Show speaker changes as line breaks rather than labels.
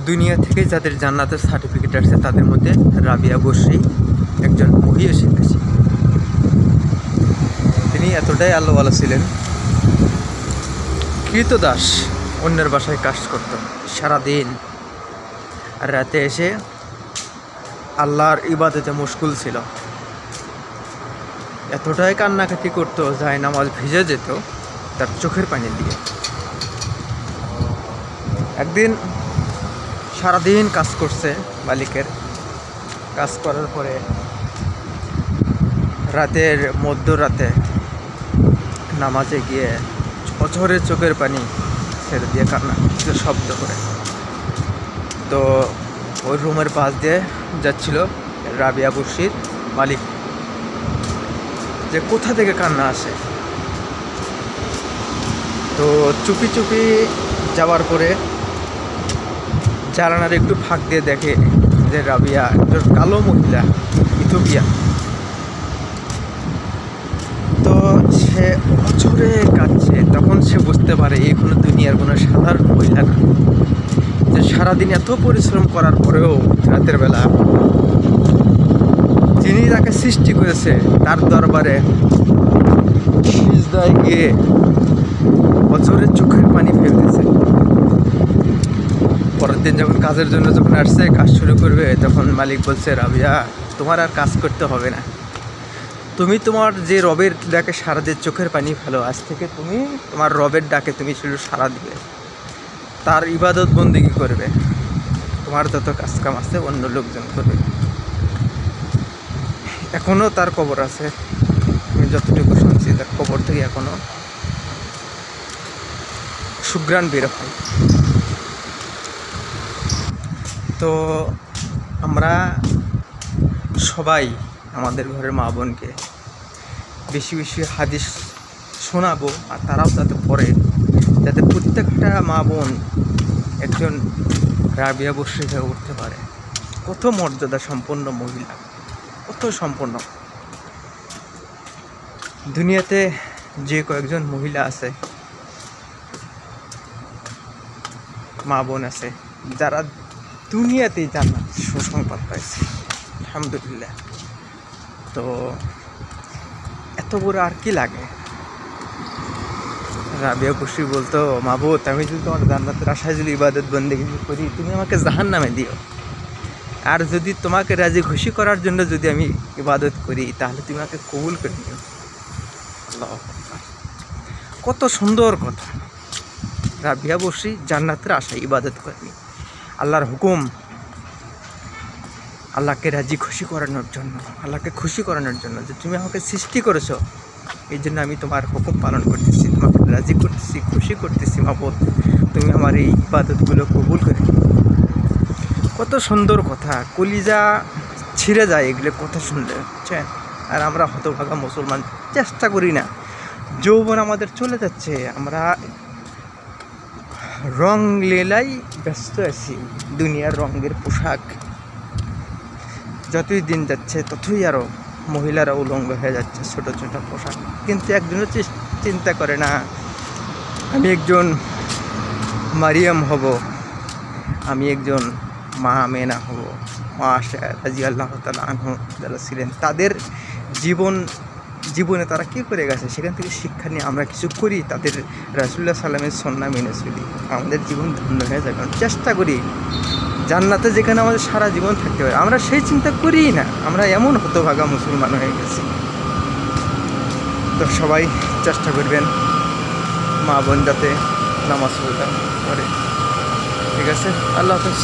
দুনিয়া থেকে যাদের জান্নাতের সার্টিফিকেট আছে তাদের মধ্যে রাবিয়া বসরি একজন মহিষী আছে। তিনি এতটাই আল্লাহওয়ালা ছিলেন, কৃতদাস, অন্যের বাসায় কাজ করত সারাদিন, আর রাতে এসে আল্লাহর ইবাদতে মশগুল ছিল। এতটাই কান্নাকাটি করতো, যায় নামাজ ভিজে যেত তার চোখের পানি দিয়ে। একদিন সারাদিন কাজ করছে মালিকের, কাজ করার পরে রাতের মধ্যরাতে নামাজে গিয়ে অঝরে চোখের পানি ছেড়ে দিয়ে কান্না শব্দ করে। তো ওই রুমের পাশ দিয়ে যাচ্ছিল রাবিয়া বসরির মালিক, যে কোথা থেকে কান্না আসে। তো চুপি চুপি যাওয়ার পরে জানালার একটু ফাঁক দিয়ে দেখে যে রাবিয়া একজন কালো মহিলা, ইথিওপিয়া। তো সে অঝরে কাঁদছে। তখন সে বুঝতে পারে এই কোনো দুনিয়ার কোনো সাধারণ মহিলা না, যে সারাদিন এত পরিশ্রম করার পরেও রাতের বেলা যিনি তাকে সৃষ্টি করেছে তার দরবারে সিজদায় গিয়ে অঝরে চোখের পানি ফেলতেছে। পরের দিন যখন কাজের জন্য যখন আসছে, কাজ শুরু করবে, তখন মালিক বলছে, রাবিয়া তোমার আর কাজ করতে হবে না, তুমি তোমার যে রবের ডাকে সারা দিয়ে চোখের পানি ফেলো, আজ থেকে তুমি তোমার রবের ডাকে তুমি শুধু সারা দিবে, তার ইবাদত বন্দেগী করবে, তোমার যত কাজ কাম আছে অন্য লোকজন করবে। এখনও তার কবর আছে, আমি যতটুকু শুনছি তার কবর থেকে এখনও সুঘ্রাণ বের হয়। তো আমরা সবাই আমাদের ঘরের মা বোনকে বেশি বেশি হাদিস শোনাবো, আর তারাও যাতে পড়ে, যাতে প্রত্যেকটা মা বোন একজন রাবিয়া বসরি হয়ে উঠতে পারে। কত মর্যাদা সম্পন্ন মহিলা, কত সম্পন্ন। দুনিয়াতে যে কয়েকজন মহিলা আছে, মা বোন আছে, যারা দুনিয়াতেই জান্নাত সুসংবাদ পাইছে, আলহামদুলিল্লাহ। তো এত বড় আর কি লাগে। রাবিয়া বসরি বলতো, মাবুদ আমি যদি তোমার জান্নাতের আশায় যদি ইবাদত বন্দেগী করি, তুমি আমাকে জাহান্নামে দিও, আর যদি তোমাকে রাজি খুশি করার জন্য যদি আমি ইবাদত করি, তাহলে তুমি আমাকে কবুল করে নিও। আল্লাহু আকবার। কত সুন্দর কথা। রাবিয়া বসরি জান্নাতের আশায় ইবাদত করেনি, আল্লাহর হুকুম, আল্লাহকে রাজি খুশি করানোর জন্য, আল্লাহকে খুশি করানোর জন্য, যে তুমি আমাকে সৃষ্টি করেছো, এই জন্য আমি তোমার হুকুম পালন করতেছি, তোমাকে রাজি করতেছি, খুশি করতেছি। মাবুদ তুমি আমার এই ইবাদতগুলো কবুল করে। কত সুন্দর কথা, কলিজা ছিঁড়ে যায় এগুলো কথা শুনলে, বুঝছেন। আর আমরা হতভাগা মুসলমান চেষ্টা করি না, যৌবন আমাদের চলে যাচ্ছে, আমরা রং লীলাই ব্যস্ত আছি, দুনিয়ার রঙের পোশাক। যতই দিন যাচ্ছে ততই আরও মহিলারা উলঙ্গ হয়ে যাচ্ছে, ছোট ছোট পোশাক। কিন্তু একজনও চিন্তা করে না, আমি একজন মারিয়াম হব, আমি একজন মা আমেনা হব, মা আয়েশা রাদিয়াল্লাহু তাআলা আনহা যারা ছিলেন, তাদের জীবনে তারা কী করে গেছে, সেখান থেকে শিক্ষা নিয়ে আমরা কিছু করি, তাদের রাসূলুল্লাহ সাল্লামের সুন্নাহ মেনে চলি, আমাদের জীবন ধন্য হয়ে যাবে। চেষ্টা করি জান্নাতে যেখানে আমাদের সারা জীবন থাকতে পারে, আমরা সেই চিন্তা করি না। আমরা এমন হতভাগা মুসলমান হয়ে গেছি। তো সবাই চেষ্টা করবেন মা বোন যাতে নামাজ পড়ে। ঠিক আছে, আল্লাহ হাফেজ।